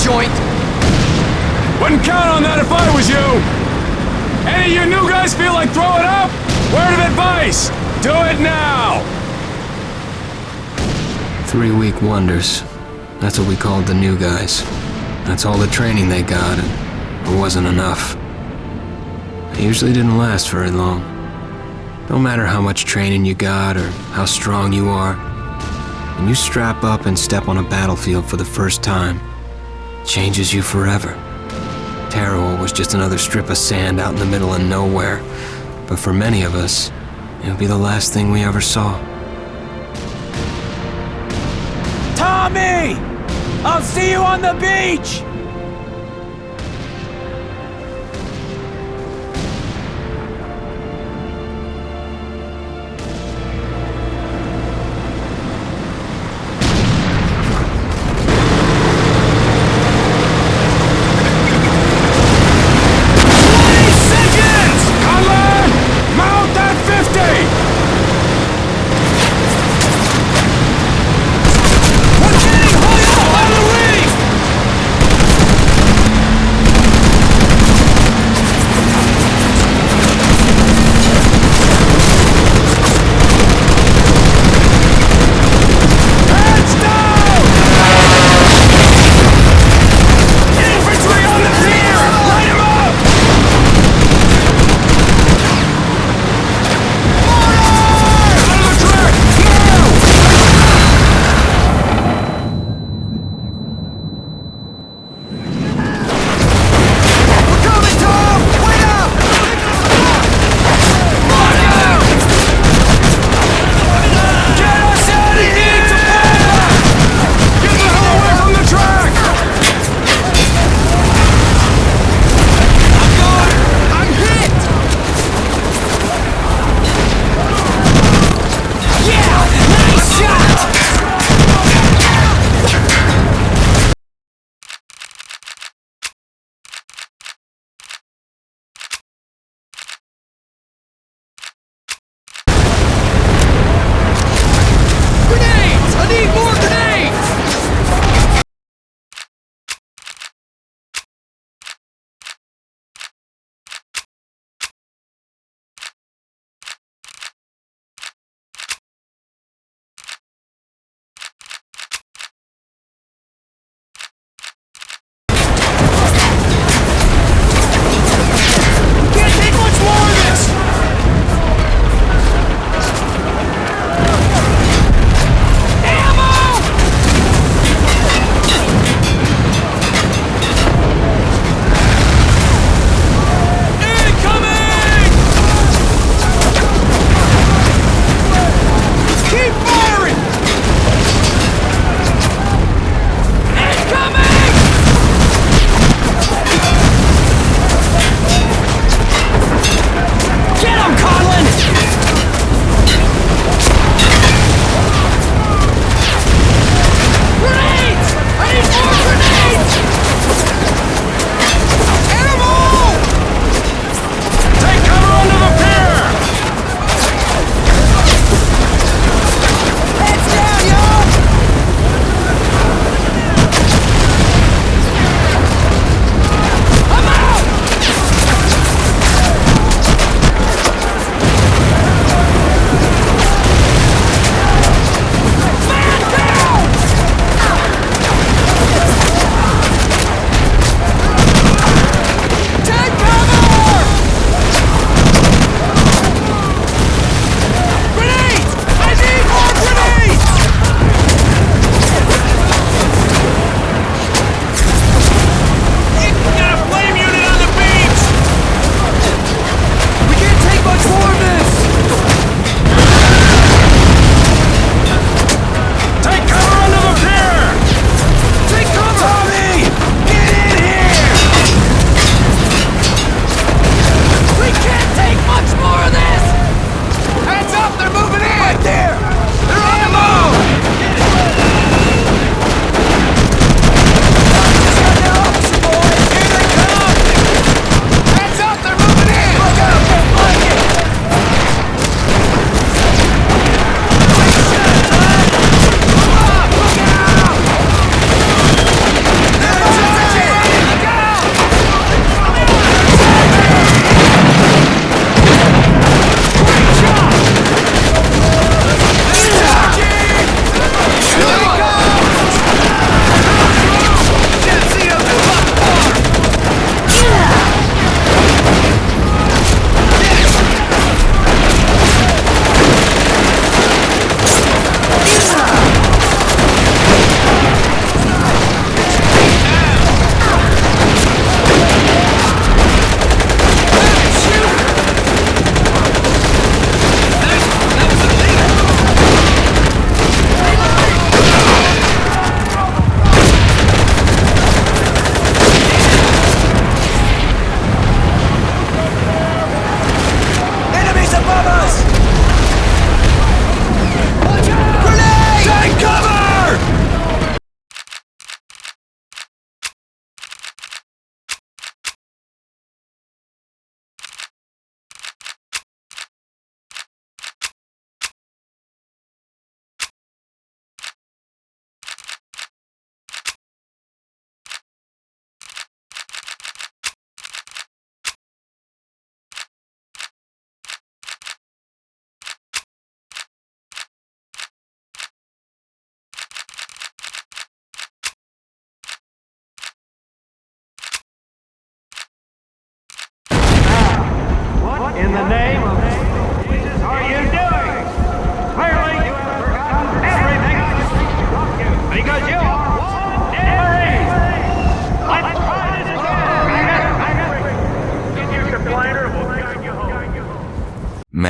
joint. Wouldn't count on that if I was you. Any of you new guys feel like throwing up? Word of advice, do it now. 3-week wonders. That's what we called the new guys. That's all the training they got, and it wasn't enough. It usually didn't last very long. No matter how much training you got or how strong you are, when you strap up and step on a battlefield for the first time, it changes you forever. Terror was just another strip of sand out in the middle of nowhere, but for many of us, it would be the last thing we ever saw. Tommy! I'll see you on the beach!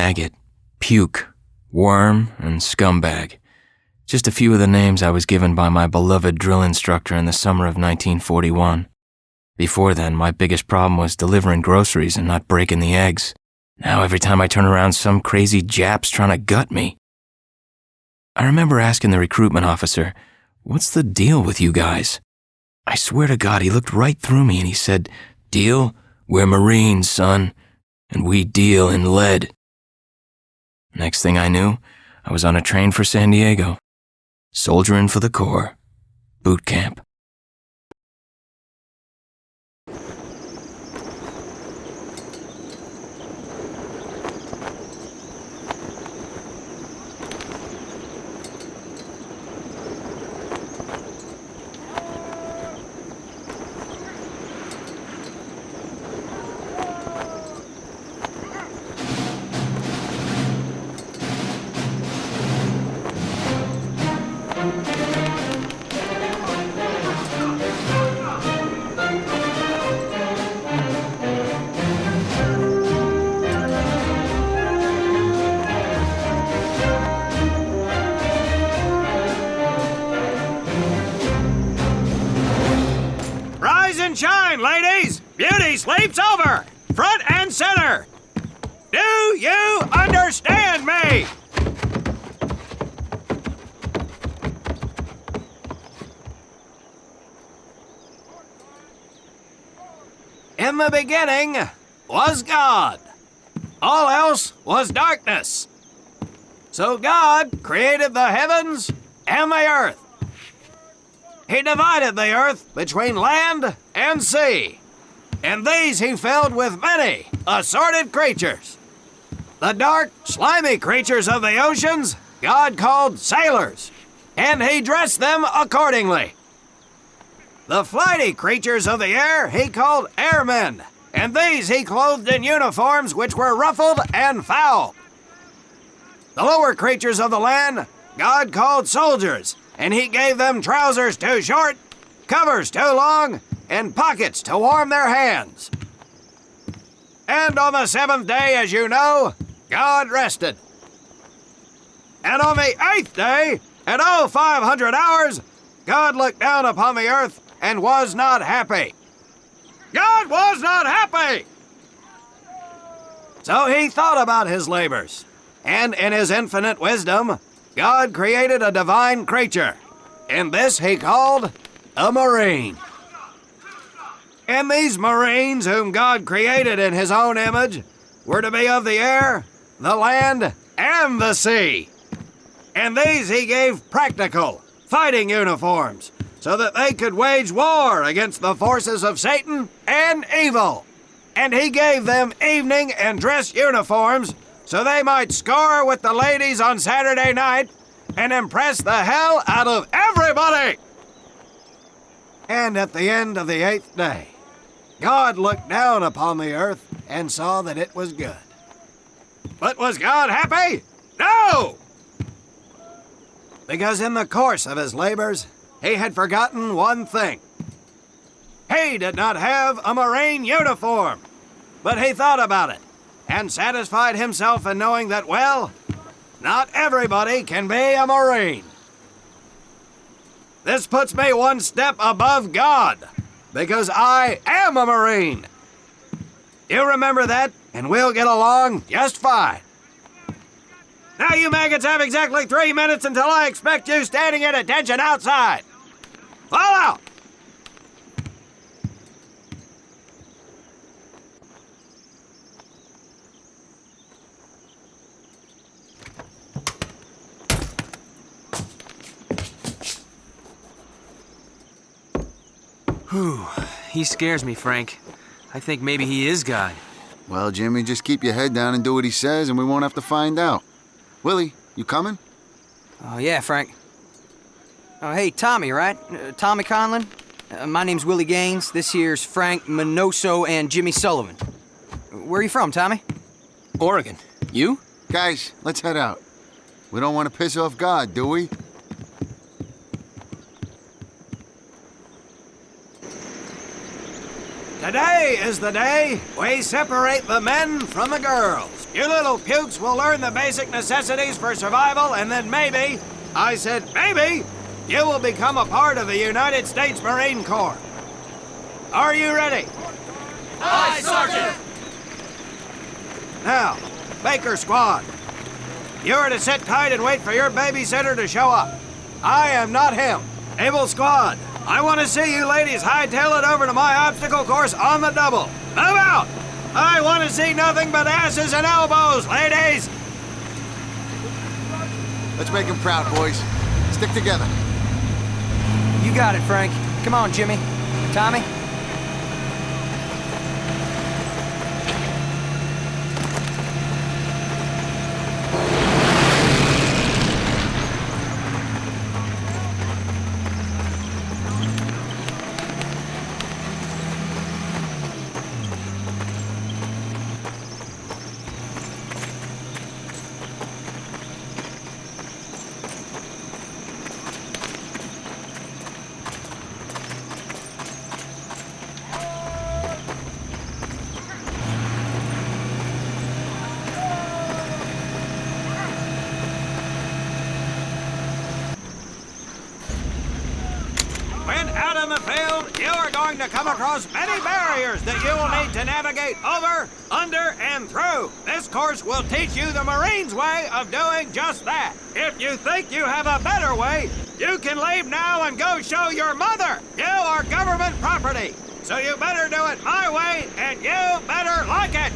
maggot, puke, worm, and scumbag. Just a few of the names I was given by my beloved drill instructor in the summer of 1941. Before then, my biggest problem was delivering groceries and not breaking the eggs. Now every time I turn around, some crazy Jap's trying to gut me. I remember asking the recruitment officer, "What's the deal with you guys?" I swear to God, he looked right through me and he said, "Deal? We're Marines, son, and we deal in lead." Next thing I knew, I was on a train for San Diego, soldiering for the Corps, boot camp. Shine, ladies! Beauty sleeps over! Front and center! Do you understand me? In the beginning was God. All else was darkness. So God created the heavens and the earth. He divided the earth between land and sea, and these he filled with many assorted creatures. The dark, slimy creatures of the oceans God called sailors, and he dressed them accordingly. The flighty creatures of the air he called airmen, and these he clothed in uniforms which were ruffled and foul. The lower creatures of the land God called soldiers, and he gave them trousers too short, covers too long, and pockets to warm their hands. And on the seventh day, as you know, God rested. And on the eighth day, at 0500 hours, God looked down upon the earth and was not happy. God was not happy! So he thought about his labors, and in his infinite wisdom, God created a divine creature, and this he called a Marine. And these Marines, whom God created in his own image, were to be of the air, the land, and the sea. And these he gave practical, fighting uniforms, so that they could wage war against the forces of Satan and evil. And he gave them evening and dress uniforms, so they might score with the ladies on Saturday night and impress the hell out of everybody. And at the end of the eighth day, God looked down upon the earth and saw that it was good. But was God happy? No! Because in the course of his labors, he had forgotten one thing. He did not have a Marine uniform, but he thought about it and satisfied himself in knowing that, well, not everybody can be a Marine. This puts me one step above God, because I am a Marine. You remember that, and we'll get along just fine. Now you maggots have exactly 3 minutes until I expect you standing at attention outside. Fall out! Whew. He scares me, Frank. I think maybe he is God. Well, Jimmy, just keep your head down and do what he says, and we won't have to find out. Willie, you coming? Oh, yeah, Frank. Oh, hey, Tommy, right? Tommy Conlon? My name's Willie Gaines. This here's Frank Minoso and Jimmy Sullivan. Where are you from, Tommy? Oregon. You? Guys, let's head out. We don't want to piss off God, do we? Today is the day we separate the men from the girls. You little pukes will learn the basic necessities for survival, and then maybe, I said maybe, you will become a part of the United States Marine Corps. Are you ready? Aye, Sergeant! Now, Baker Squad. You are to sit tight and wait for your babysitter to show up. I am not him. Able Squad, I want to see you ladies hightail it over to my obstacle course on the double. Move out! I want to see nothing but asses and elbows, ladies! Let's make him proud, boys. Stick together. You got it, Frank. Come on, Jimmy. Tommy? When out in the field, you are going to come across many barriers that you will need to navigate over, under, and through. This course will teach you the Marines' way of doing just that. If you think you have a better way, you can leave now and go show your mother. You are government property, so you better do it my way, and you better like it.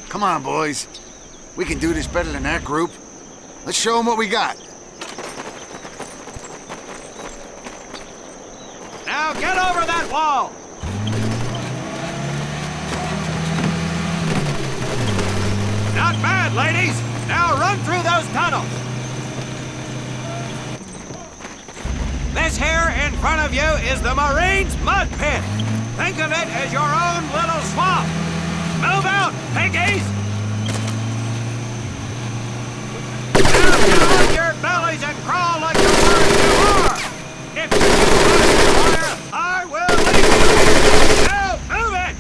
Come on, boys. We can do this better than that group. Let's show them what we got. Now get over that wall! Not bad, ladies! Now run through those tunnels! This here in front of you is the Marines' mud pit. Think of it as your own little swamp. Move out, piggies! Now get on your bellies and crawl like the birds you are! If you fire, I will leave you! Now move it!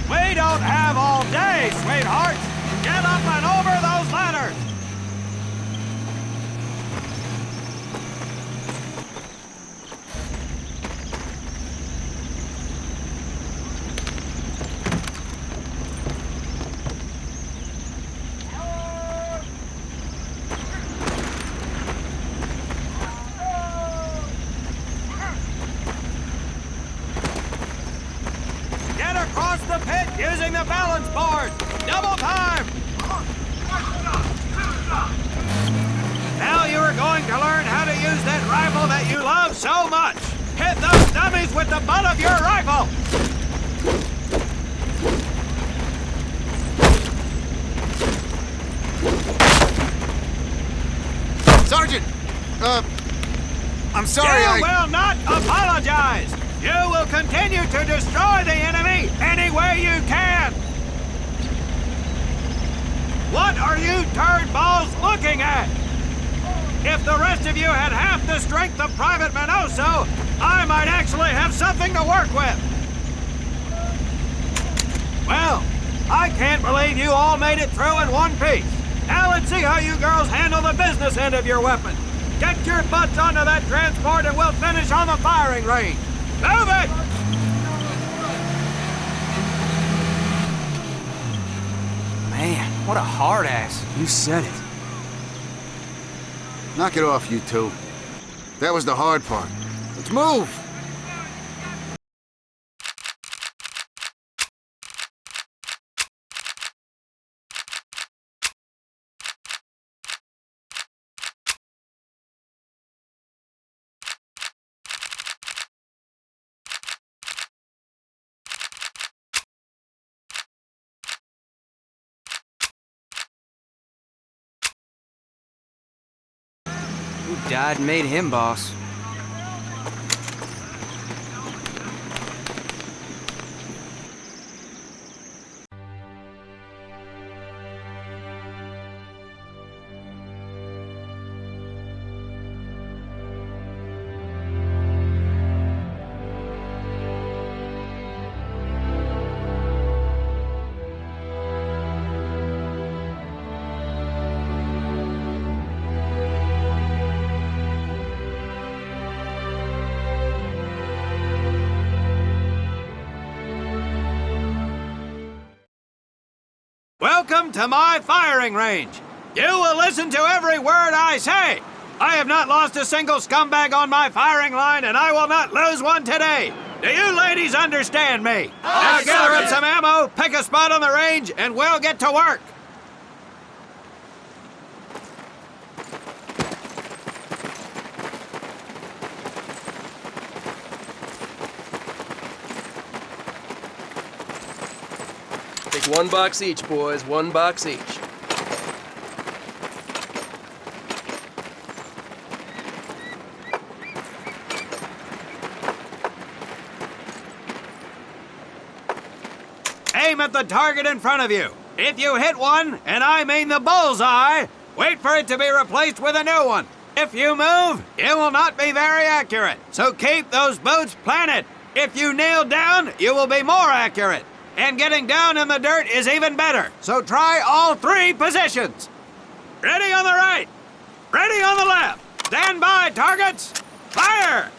We don't have all day, sweetheart! Get up and over those ladders! Get across the pit using the balance board! Double time! Now you are going to learn how to use that rifle that you love so much! Hit those dummies with the butt of your rifle! Sergeant! I'm sorry, You will not apologize! You will continue to destroy the enemy any way you can! What are you turnballs looking at? If the rest of you had half the strength of Private Minoso, I might actually have something to work with! Well, I can't believe you all made it through in one piece. Now let's see how you girls handle the business end of your weapon. Get your butts onto that transport and we'll finish on the firing range. Move it! Man, what a hard ass. You said it. Knock it off, you two. That was the hard part. Let's move! Who died and made him boss? Welcome to my firing range. You will listen to every word I say. I have not lost a single scumbag on my firing line, and I will not lose one today. Do you ladies understand me? Now gather up some ammo, pick a spot on the range, and we'll get to work. Take 1 box each, boys. 1 box each. Aim at the target in front of you. If you hit one, and I mean the bullseye, wait for it to be replaced with a new one. If you move, it will not be very accurate. So keep those boots planted. If you nail down, you will be more accurate. And getting down in the dirt is even better. So try all 3 positions. Ready on the right. Ready on the left. Stand by, targets. Fire!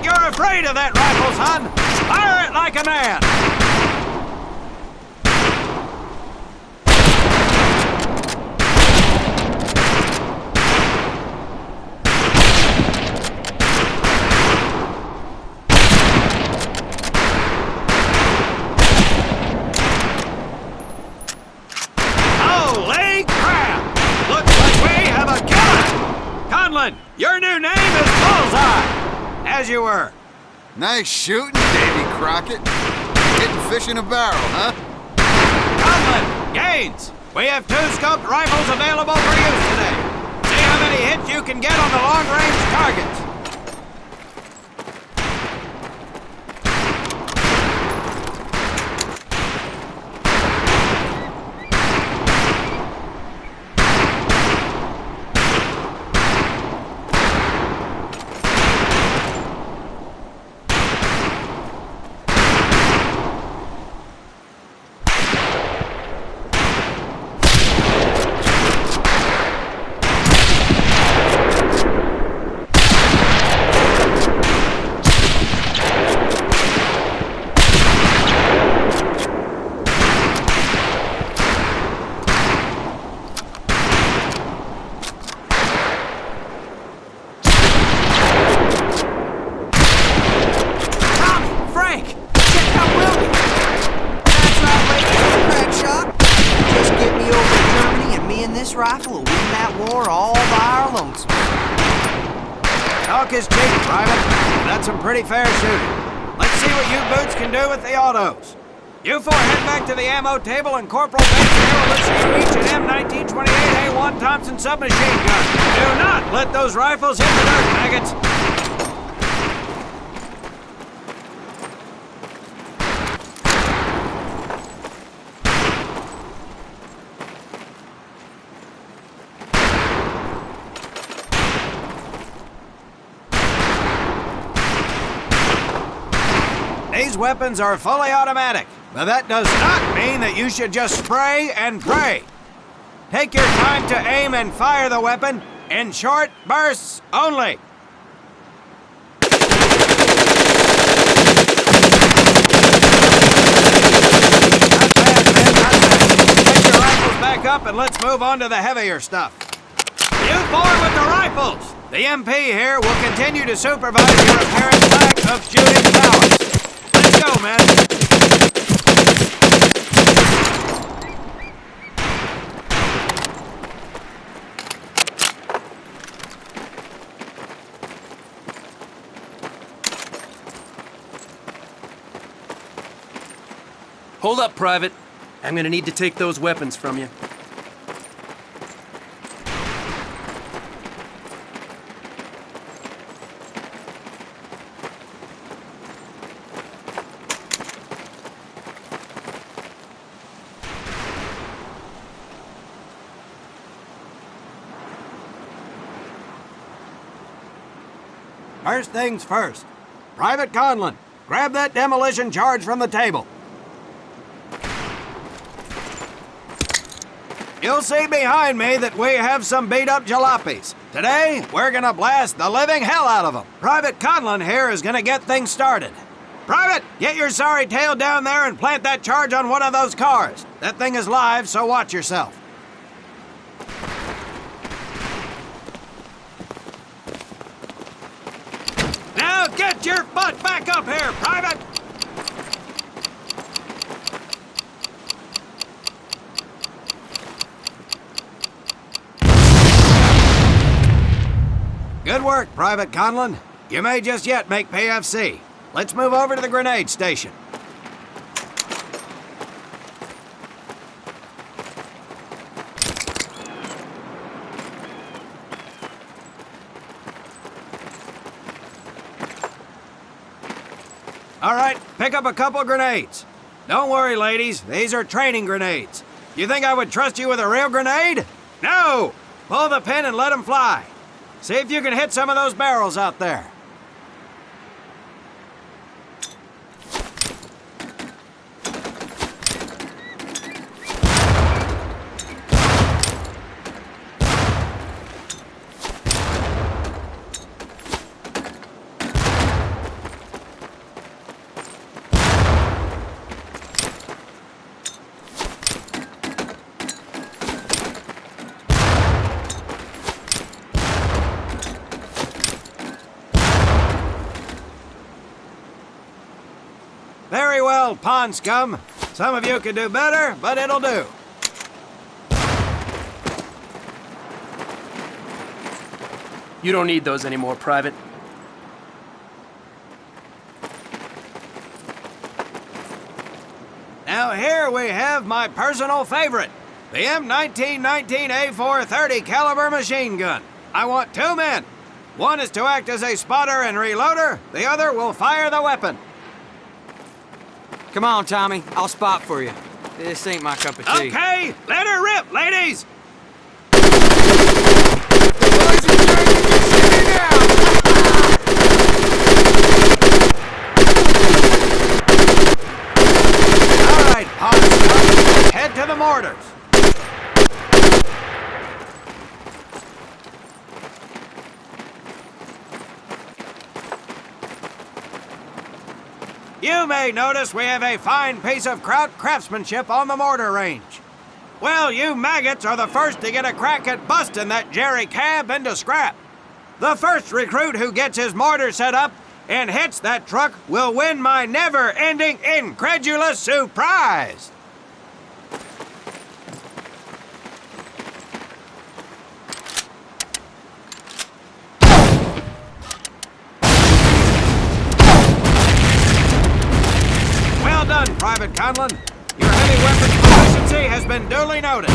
You're afraid of that rifle, son! Fire it like a man! Holy crap! Looks like we have a killer! Conlon, your new name is Bullseye! As you were. Nice shooting, Davy Crockett. Getting fish in a barrel, huh? Conlon, Gaines, we have 2 scoped rifles available for use today. See how many hits you can get on the long-range targets. Rifle will win that war all by our lonesome. Talk is cheap, Private. That's some pretty fair shooting. Let's see what you boots can do with the autos. You 4 head back to the ammo table, and Corporal Bates here will issue you each an M1928A1 Thompson submachine gun. Do not let those rifles hit the dirt, maggots. These weapons are fully automatic, but that does not mean that you should just spray and pray. Take your time to aim and fire the weapon in short bursts only. Not bad, man, not bad. Pick your rifles back up and let's move on to the heavier stuff. You four with the rifles! The MP here will continue to supervise your apparent lack of shooting prowess. Let's go, men. Hold up, Private. I'm gonna need to take those weapons from you. First things first. Private Conlon, grab that demolition charge from the table. You'll see behind me that we have some beat-up jalopies. Today, we're gonna blast the living hell out of them. Private Conlon here is gonna get things started. Private, get your sorry tail down there and plant that charge on one of those cars. That thing is live, so watch yourself. Now get your butt back up here, Private! Good work, Private Conlon. You may just yet make PFC. Let's move over to the grenade station. All right, pick up a couple grenades. Don't worry, ladies. These are training grenades. You think I would trust you with a real grenade? No! Pull the pin and let them fly. See if you can hit some of those barrels out there. Very well, pond scum. Some of you could do better, but it'll do. You don't need those anymore, Private. Now here we have my personal favorite, the M1919A430 caliber machine gun. I want two men. One is to act as a spotter and reloader. The other will fire the weapon. Come on, Tommy. I'll spot for you. This ain't my cup of tea. Okay, let her rip, ladies! All right, pond scum, head to the mortars. You may notice we have a fine piece of kraut craftsmanship on the mortar range. Well, you maggots are the first to get a crack at busting that jerry cab into scrap. The first recruit who gets his mortar set up and hits that truck will win my never-ending incredulous surprise. Well done, Private Conlon. Your heavy weapons proficiency has been duly noted.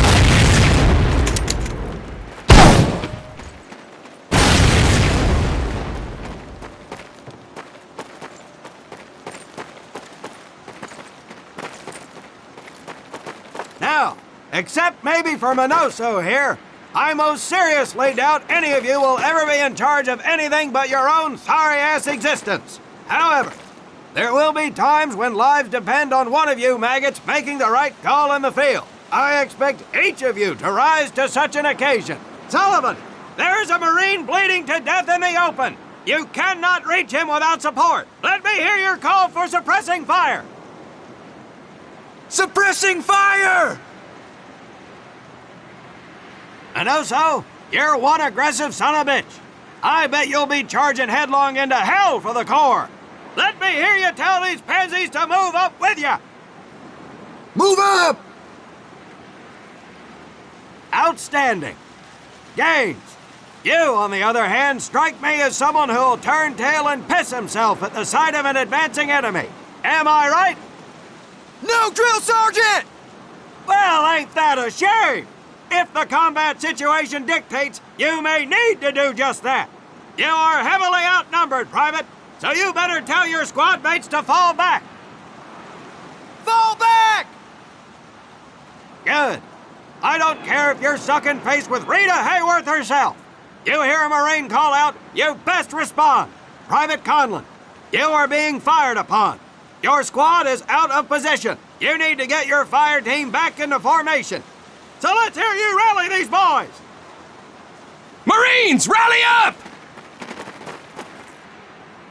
Now, except maybe for Minoso here, I most seriously doubt any of you will ever be in charge of anything but your own sorry-ass existence. However, there will be times when lives depend on one of you maggots making the right call in the field. I expect each of you to rise to such an occasion. Sullivan, there is a Marine bleeding to death in the open. You cannot reach him without support. Let me hear your call for suppressing fire. Suppressing fire! And also, You're one aggressive son of a bitch. I bet you'll be charging headlong into hell for the Corps. Let me hear you tell these pansies to move up with you. Move up! Outstanding. Gaines, you, on the other hand, strike me as someone who'll turn tail and piss himself at the sight of an advancing enemy. Am I right? No, Drill Sergeant! Well, ain't that a shame? If the combat situation dictates, you may need to do just that. You are heavily outnumbered, Private, so you better tell your squad mates to fall back. Fall back! Good. I don't care if you're sucking face with Rita Hayworth herself. You hear a Marine call out, you best respond. Private Conlon, you are being fired upon. Your squad is out of position. You need to get your fire team back into formation. So let's hear you rally these boys. Marines, rally up!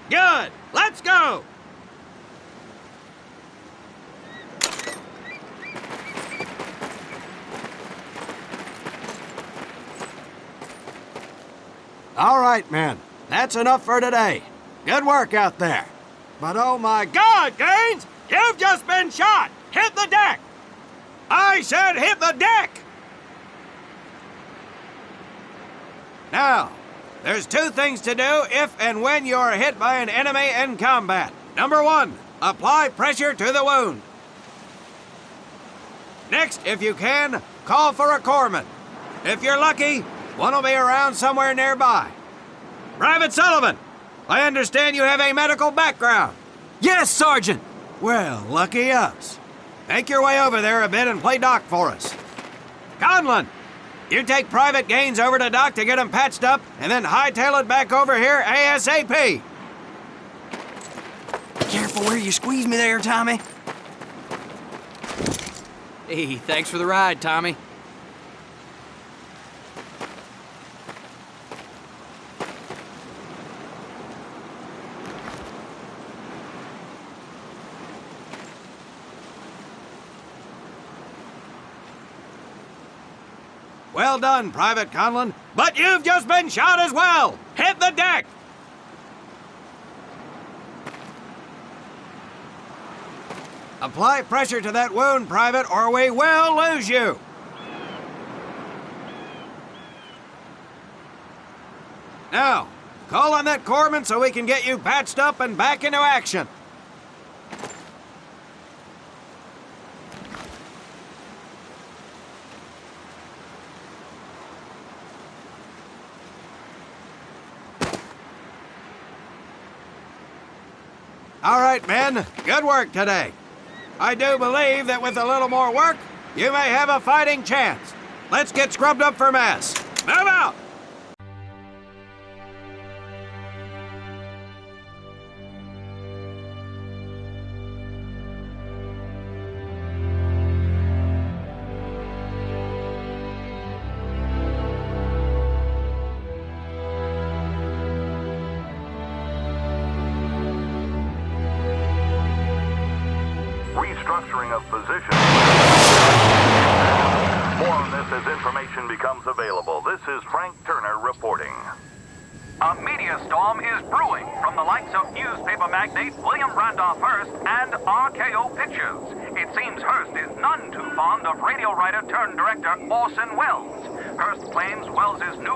Good. Let's go. All right, men. That's enough for today. Good work out there. But oh my God, Gaines! You've just been shot! Hit the deck! I said hit the deck! Now, there's two things to do if and when you are hit by an enemy in combat. Number one, apply pressure to the wound. Next, if you can, call for a corpsman. If you're lucky, one will be around somewhere nearby. Private Sullivan, I understand you have a medical background. Yes, Sergeant! Well, lucky us. Make your way over there a bit and play doc for us. Conlon, you take Private Gaines over to doc to get him patched up, and then hightail it back over here ASAP. Careful where you squeeze me there, Tommy. Hey, thanks for the ride, Tommy. Well done, Private Conlon, but you've just been shot as well. Hit the deck. Apply pressure to that wound, Private, or we will lose you. Now, call on that corpsman so we can get you patched up and back into action. All right, men. Good work today. I do believe that with a little more work, you may have a fighting chance. Let's get scrubbed up for mass. Move out! Restructuring of position. More on this as information becomes available. This is Frank Turner reporting. A media storm is brewing from the likes of newspaper magnate William Randolph Hearst and RKO Pictures. It seems Hearst is none too fond of radio writer turned director Orson Welles. Hearst claims Welles' new